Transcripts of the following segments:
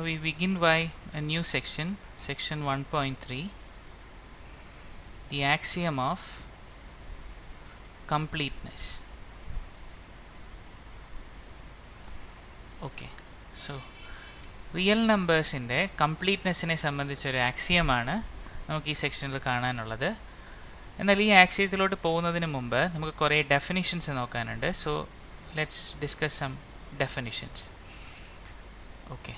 So we begin by a new section, section 1.3, the axiom of completeness. Okay, so real നമ്പേഴ്സിൻ്റെ കംപ്ലീറ്റ്നെസ്സിനെ സംബന്ധിച്ചൊരു ആക്സിയമാണ് നമുക്ക് ഈ സെക്ഷനിൽ കാണാനുള്ളത്. എന്നാൽ ഈ ആക്സിയത്തിലോട്ട് പോകുന്നതിന് മുമ്പ് നമുക്ക് കുറേ ഡെഫിനിഷൻസ് നോക്കാനുണ്ട്. So let's discuss some definitions. Okay,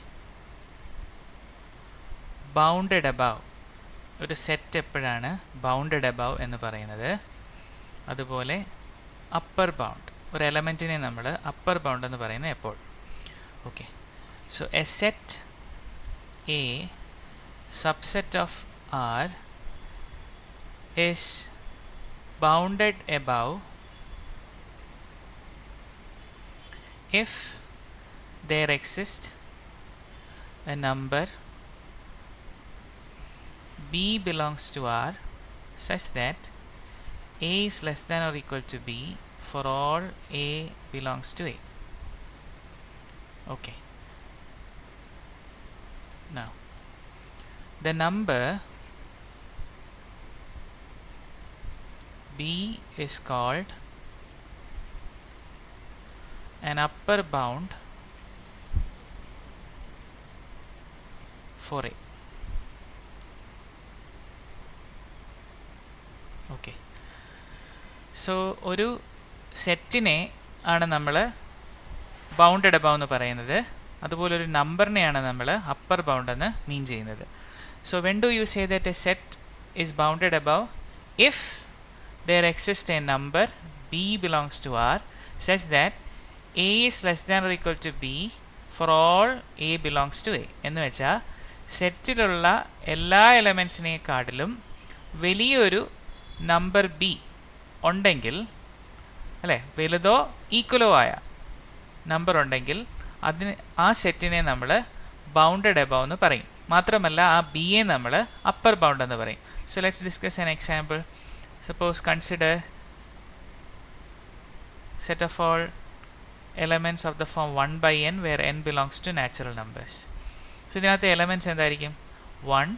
bounded above, ഒരു സെറ്റ് എപ്പോഴാണ് ബൗണ്ടഡ് അബവ് എന്ന് പറയുന്നത്? അതുപോലെ അപ്പർ ബൗണ്ട്, ഒരു എലമെൻറ്റിനെ നമ്മൾ അപ്പർ ബൗണ്ട് എന്ന് പറയുന്നത് എപ്പോൾ? Okay, so a set A subset of R is bounded above if there exists a number B belongs to R such that A is less than or equal to B for all A belongs to A. Okay, now the number B is called an upper bound for A. Okay, so ഒരു സെറ്റിനെ ആണ് നമ്മൾ bounded above എന്ന് പറയുന്നത്. അതുപോലെ ഒരു നമ്പറിനെയാണ് നമ്മൾ upper bound എന്ന് മീൻ ചെയ്യുന്നത്. So when do you say that a set is bounded above? If there exist a number b belongs to R such that A is less than or equal to b for all a belongs to A. എന്ന് വെച്ചാൽ സെറ്റിലുള്ള എല്ലാ എലമെൻസിനെക്കാട്ടിലും വലിയൊരു number B ഉണ്ടെങ്കിൽ, അല്ലേ, വലുതോ ഈക്വലോ ആയ number ഉണ്ടെങ്കിൽ അതിന് ആ സെറ്റിനെ നമ്മൾ ബൗണ്ടഡ് അബവ് എന്ന് പറയും. മാത്രമല്ല ആ ബിയെ നമ്മൾ അപ്പർ ബൗണ്ട് എന്ന് പറയും. So let's discuss an example. Suppose consider set of all elements of the form 1/n where n belongs to natural numbers. So ഇതിനകത്ത് എലമെൻറ്റ്സ് എന്തായിരിക്കും? 1,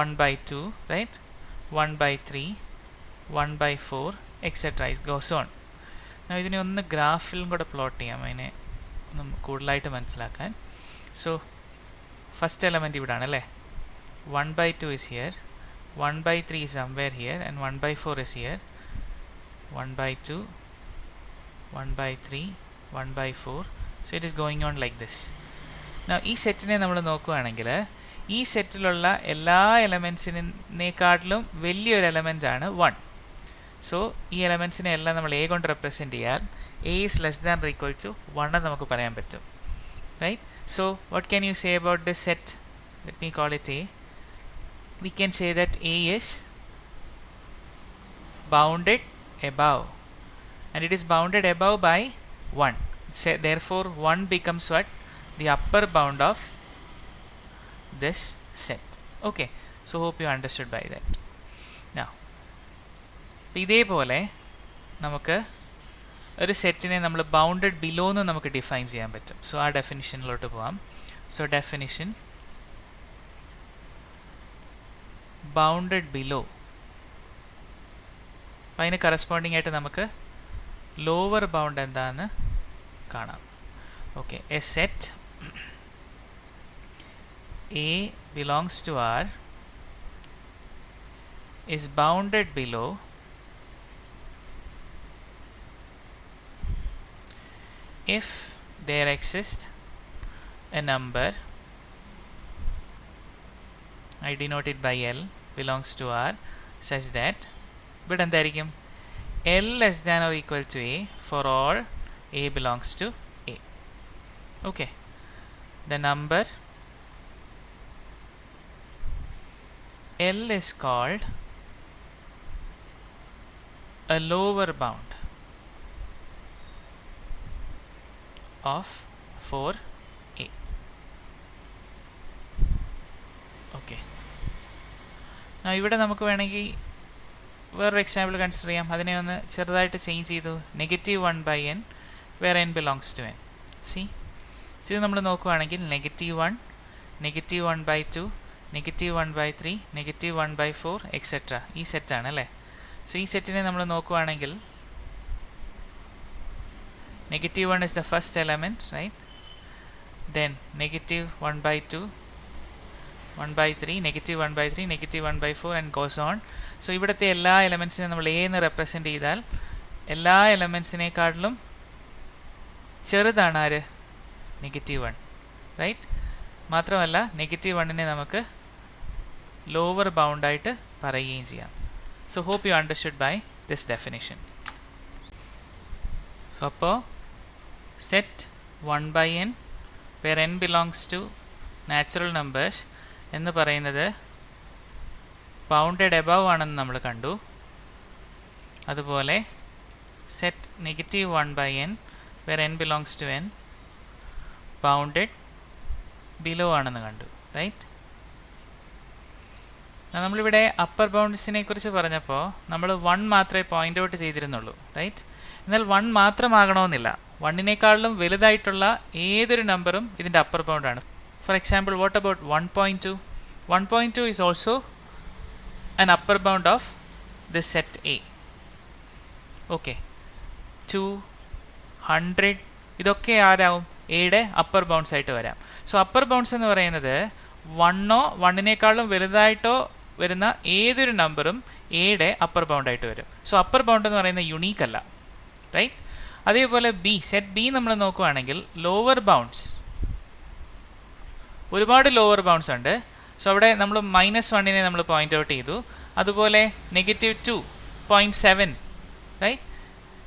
1/2, right, 1/3, 1/4, etcetera. It goes on. ഇതിനെ ഒന്ന് ഗ്രാഫിലും കൂടെ പ്ലോട്ട് ചെയ്യാം, അതിനെ ഒന്ന് കൂടുതലായിട്ട് മനസ്സിലാക്കാൻ. സോ ഫസ്റ്റ് എലമെൻറ്റ് ഇവിടെ ആണല്ലേ, 1/2 is here, 1/3 is somewhere here, and 1/4 is here. 1/2, 1/3, 1/4. So it is going on like this. Now ഈ സെറ്റിനെ നമ്മൾ നോക്കുകയാണെങ്കിൽ ഈ സെറ്റിലുള്ള എല്ലാ എലമെൻസിനെക്കാട്ടിലും വലിയൊരു എലമെൻ്റ് ആണ് 1. സോ ഈ എലമെൻസിനെ എല്ലാം നമ്മൾ എ കൊണ്ട് റെപ്രസെൻറ്റ് ചെയ്യാൻ a is less than or equal to 1 എന്ന് നമുക്ക് പറയാൻ പറ്റും, right? So what can you say about this set? Let me call it A. We can say that A is bounded above, and it is bounded above by 1. Therefore 1 becomes what? The upper bound of this set. Okay, so hope you understood by that. Now ഇതേപോലെ നമുക്ക് ഒരു സെറ്റിനെ നമ്മൾ bounded below എന്ന് നമുക്ക് define ചെയ്യാൻ പറ്റും. So ആ ഡെഫിനിഷനിലോട്ട് പോവാം. സോ ഡെഫിനിഷൻ, ബൗണ്ടഡ് ബിലോ, അപ്പം അതിന് കറസ്പോണ്ടിങ് ആയിട്ട് നമുക്ക് ലോവർ ബൗണ്ട് എന്താണെന്ന് കാണാം. Okay, a set A belongs to R is bounded below if there exists a number, I denote it by L, belongs to R such that but എന്തായിരിക്കും L less than or equal to A for all A belongs to A. Okay, the number L is called a lower bound of 4A. Okay, now ഇവിടെ നമുക്ക് വേണമെങ്കിൽ വേറൊരു example consider ചെയ്യാം. അതിനെ ഒന്ന് ചെറുതായിട്ട് change ചെയ്തു, -1/n where n belongs to n. See, ഇത് നമ്മൾ നോക്കുകയാണെങ്കിൽ -1, -1/2, -1/3, -1/4 എക്സെട്ര ഈ സെറ്റാണ് അല്ലേ. സോ ഈ സെറ്റിനെ നമ്മൾ നോക്കുകയാണെങ്കിൽ -1 is the first element, right? Then -1/2, 1/3, -1/3, -1/4 and goes on. So ഇവിടുത്തെ എല്ലാ എലമെൻസിനെ നമ്മൾ എ എന്ന് റെപ്രസെൻ്റ് ചെയ്താൽ എല്ലാ എലമെൻസിനേക്കാളിലും ചെറുതാണ് ആര്? -1, റൈറ്റ്. മാത്രമല്ല -1നെ നമുക്ക് ലോവർ ബൗണ്ടായിട്ട് പറയുകയും ചെയ്യാം. So hope you understood by this definition. So അപ്പോൾ set 1/n where n belongs to natural numbers എന്ന് പറയുന്നത് ബൗണ്ടഡ് എബവ് ആണെന്ന് നമ്മൾ കണ്ടു. അതുപോലെ set -1/n where n belongs to n bounded below ആണെന്ന് കണ്ടു, റൈറ്റ്. നമ്മളിവിടെ അപ്പർ ബൗണ്ട്സിനെ കുറിച്ച് പറഞ്ഞപ്പോൾ നമ്മൾ 1 മാത്രമേ പോയിൻ്റ് ഔട്ട് ചെയ്തിരുന്നുള്ളൂ, റൈറ്റ്. എന്നാൽ 1 മാത്രമാകണമെന്നില്ല. 1നേക്കാളിലും വലുതായിട്ടുള്ള ഏതൊരു നമ്പറും ഇതിൻ്റെ അപ്പർ ബൗണ്ടാണ്. For example, what about 1.2? 1.2 is also an upper bound of this set A. Okay, 2, 100 ഇതൊക്കെ ആരാവും? എയുടെ അപ്പർ ബൗണ്ട്സ് ആയിട്ട് വരാം. സോ അപ്പർ ബൗണ്ട്സ് എന്ന് പറയുന്നത് 1ഓ 1നേക്കാളും വലുതായിട്ടോ വരുന്ന ഏതൊരു നമ്പറും എയുടെ അപ്പർ ബൗണ്ടായിട്ട് വരും. സോ അപ്പർ ബൗണ്ട് എന്ന് പറയുന്നത് യുണീക്ക് അല്ല, റൈറ്റ്. അതേപോലെ ബി, സെറ്റ് ബി നമ്മൾ നോക്കുകയാണെങ്കിൽ ലോവർ ബൗണ്ട്സ്, ഒരുപാട് ലോവർ ബൗണ്ട്സ് ഉണ്ട്. സോ അവിടെ നമ്മൾ -1നെ നമ്മൾ പോയിൻ്റ് ഔട്ട് ചെയ്തു. അതുപോലെ -2, 0.7, റൈറ്റ്,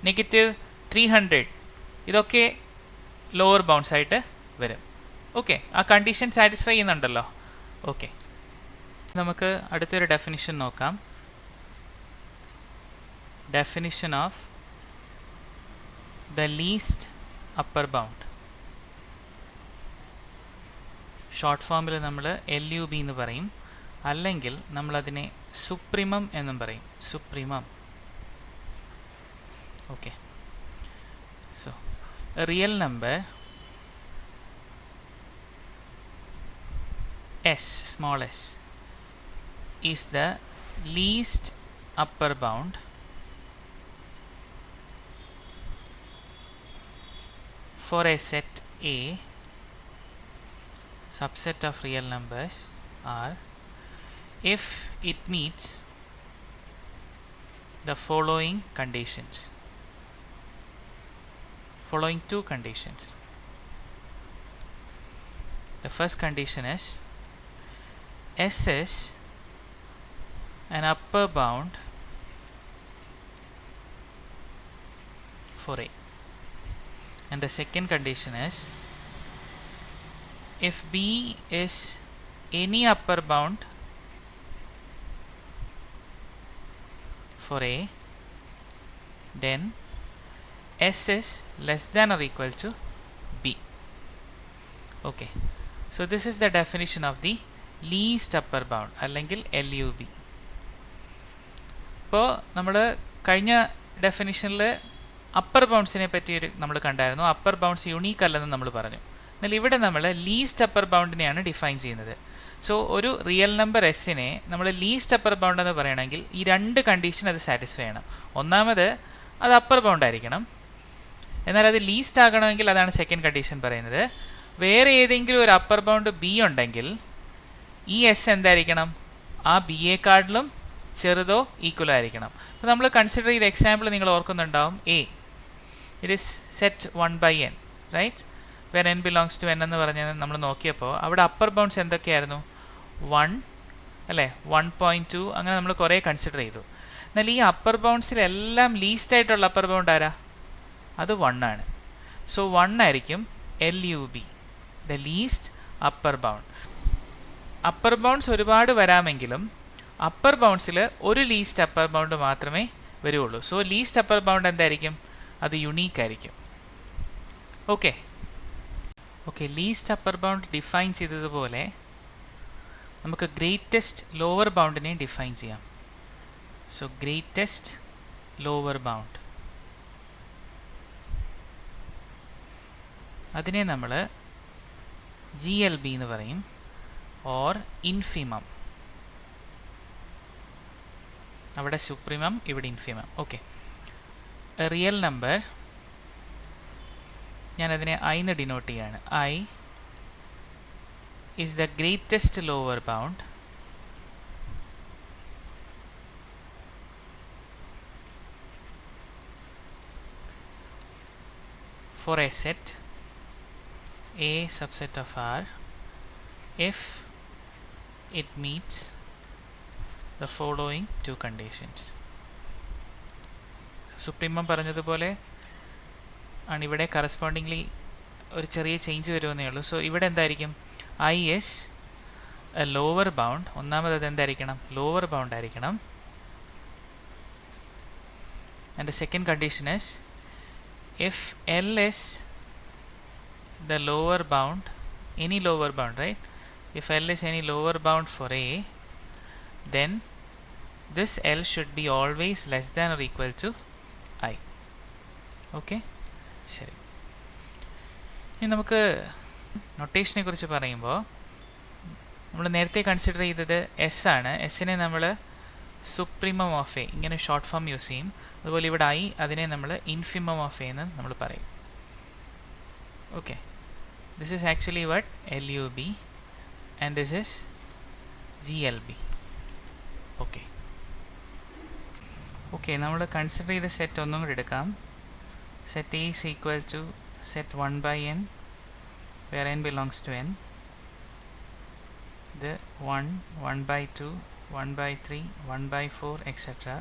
-300 ഇതൊക്കെ ലോവർ ബൗണ്ട്സ് ആയിട്ട് വരും. ഓക്കെ, ആ കണ്ടീഷൻ സാറ്റിസ്ഫൈ ചെയ്യുന്നുണ്ടല്ലോ. ഓക്കെ, നമുക്ക് അടുത്തൊരു ഡെഫിനിഷൻ നോക്കാം. Definition of the least upper bound. Short ഫോമിൽ നമ്മൾ LUB എന്ന് പറയും, അല്ലെങ്കിൽ നമ്മളതിനെ സുപ്രീമം എന്നും പറയും. Supremum. Okay, so A real number s, small s, is the least upper bound for a set A, subset of real numbers, are if it meets the following conditions. Following two conditions. The first condition is S is an upper bound for A. And the second condition is if B is any upper bound for A, then S is less than or equal to B. Okay, so this is the definition of the least upper bound അല്ലെങ്കിൽ LUB. ഇപ്പോൾ നമ്മൾ കഴിഞ്ഞ ഡെഫിനിഷനിൽ upper ബൗണ്ട്സിനെ പറ്റി നമ്മൾ കണ്ടായിരുന്നു. Upper bounds unique അല്ലെന്ന് നമ്മൾ പറഞ്ഞു. എന്നാൽ ഇവിടെ നമ്മൾ ലീസ്റ്റ് അപ്പർ ബൗണ്ടിനെയാണ് ഡിഫൈൻ ചെയ്യുന്നത്. സോ ഒരു റിയൽ നമ്പർ എസ്സിനെ നമ്മൾ ലീസ്റ്റ് അപ്പർ ബൗണ്ട് എന്ന് പറയണമെങ്കിൽ ഈ രണ്ട് കണ്ടീഷൻ അത് സാറ്റിസ്ഫൈ ചെയ്യണം. ഒന്നാമത് അത് അപ്പർ ബൗണ്ട് ആയിരിക്കണം, എന്നാൽ അത് ലീസ്റ്റ് ആകണമെങ്കിൽ അതാണ് സെക്കൻഡ് കണ്ടീഷൻ പറയുന്നത്. വേറെ ഏതെങ്കിലും ഒരു അപ്പർ ബൗണ്ട് ബി ഉണ്ടെങ്കിൽ ഈ എസ് എന്തായിരിക്കണം? ആ ബിയേക്കാട്ടിലും ചെറുതോ ഈക്വലോ ആയിരിക്കണം. അപ്പോൾ നമ്മൾ കൺസിഡർ ചെയ്ത എക്സാമ്പിൾ നിങ്ങൾ ഓർക്കുന്നുണ്ടാവും. A, it is set 1/n, right, where n belongs to n എന്ന് പറഞ്ഞത് നമ്മൾ നോക്കിയപ്പോൾ അവിടെ അപ്പർ ബൗണ്ട്സ് എന്തൊക്കെയായിരുന്നു? 1 അല്ലേ, 1.2, അങ്ങനെ നമ്മൾ കുറേ കൺസിഡർ ചെയ്തു. എന്നാൽ ഈ അപ്പർ ബൗണ്ട്സിലെല്ലാം ലീസ്റ്റ് ആയിട്ടുള്ള അപ്പർ ബൗണ്ട് ആരാ? അത് 1 ആണ്. സോ 1 ആയിരിക്കും LUB, the least upper bound. Upper bounds ഒരുപാട് വരാമെങ്കിലും അപ്പർ ബൗണ്ട്സിൽ ഒരു ലീസ്റ്റ് അപ്പർ ബൗണ്ട് മാത്രമേ വരുള്ളൂ. സോ ലീസ്റ്റ് അപ്പർ ബൗണ്ട് എന്തായിരിക്കും? അത് യുണീക്ക് ആയിരിക്കും. Okay okay least upper bound define ചെയ്തതുപോലെ നമുക്ക് ഗ്രേറ്റസ്റ്റ് ലോവർ ബൗണ്ടിനെ ഡിഫൈൻ ചെയ്യാം. സോ ഗ്രേറ്റസ്റ്റ് ലോവർ ബൗണ്ട്, അതിനെ നമ്മൾ GLB എന്ന് പറയും, ഓർ ഇൻഫിമം. അവിടെ സുപ്രീമം, ഇവിടെ ഇൻഫിമം. ഓക്കെ, റിയൽ നമ്പർ ഞാനതിനെ I എന്ന് ഡിനോട്ട് ചെയ്യാണ്. I is the greatest lower bound for a set A subset of R if it meets the following two conditions. Supremum പറഞ്ഞതുപോലെ ആണ് ഇവിടെ കറസ്പോണ്ടിങ്ലി ഒരു ചെറിയ ചേഞ്ച് വരുമെന്നേ ഉള്ളൂ. സോ ഇവിടെ എന്തായിരിക്കും? I is a lower bound. ഒന്നാമത് എന്തായിരിക്കണം? ലോവർ ബൗണ്ട് ആയിരിക്കണം. And the second condition is if L is the lower bound, any lower bound, right? If L is any lower bound for A, then this L should be always less than or equal to I. Okay? ശരി, ഇനി നമുക്ക് നൊട്ടേഷനെ കുറിച്ച് പറയുമ്പോൾ നമ്മൾ നേരത്തെ consider ചെയ്തത് S ആണ്. എസ്സിനെ നമ്മൾ സുപ്രീമം ഓഫ് എ ഇങ്ങനെ ഷോർട്ട് ഫോം യൂസ് ചെയ്യും. അതുപോലെ ഇവിടെ I അതിനെ നമ്മൾ ഇൻഫിമം ഓഫ് എ എന്ന് നമ്മൾ പറയും. Okay, this is actually what LUB and this is GLB. okay okay നമ്മൾ കൺസിഡർ ചെയ്ത സെറ്റ് ഒന്നും കൂടി എടുക്കാം. set A is equal to set 1 by n where n belongs to n, the 1, 1 by 2, 1 by 3, 1 by 4, etc.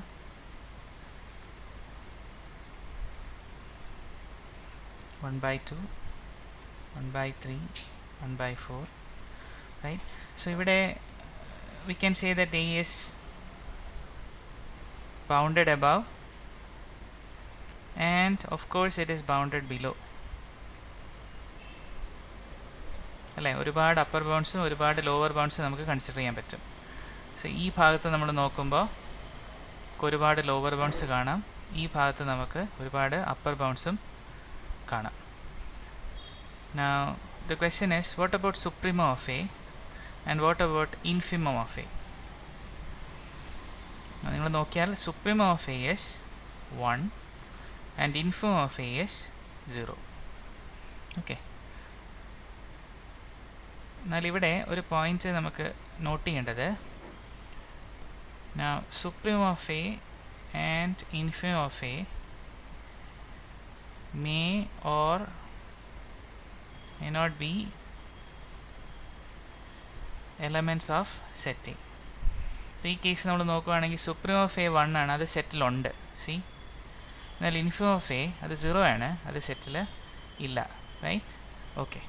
One by 2, 1 by 3, 1 by 4, right? So ഇവിടെ we can say that A is bounded above and of course it is bounded below. അല്ലേ, ഒരുപാട് upper ബൗണ്ട്സും ഒരുപാട് lower ബൗണ്ട്സും നമുക്ക് consider ചെയ്യാൻ പറ്റും. So ഈ ഭാഗത്ത് നമ്മൾ നോക്കുമ്പോൾ ഒരുപാട് ലോവർ ബൗണ്ട്സ് കാണാം, ഈ ഭാഗത്ത് നമുക്ക് ഒരുപാട് അപ്പർ ബൗണ്ട്സും കാണാം. Now the question is, what about supremum of A and what about infimum of A? നിങ്ങൾ നോക്കിയാൽ supremum of A is 1 and infimum of A is 0. Okay, എന്നാൽ ഇവിടെ ഒരു പോയിന്റ് നമുക്ക് നോട്ട് ചെയ്യേണ്ടത്, now supremum of A and infimum of A may or may not be elements of set A. So ഈ case നമ്മൾ നോക്കുകയാണെങ്കിൽ supreme of A 1 ആണ്, അത് സെറ്റിലുണ്ട്. സി, എന്നാൽ ഇൻഫിമം ഓഫ് എ അത് 0 ആണ്, അത് സെറ്റിൽ ഇല്ല. റൈറ്റ്? ഓക്കെ.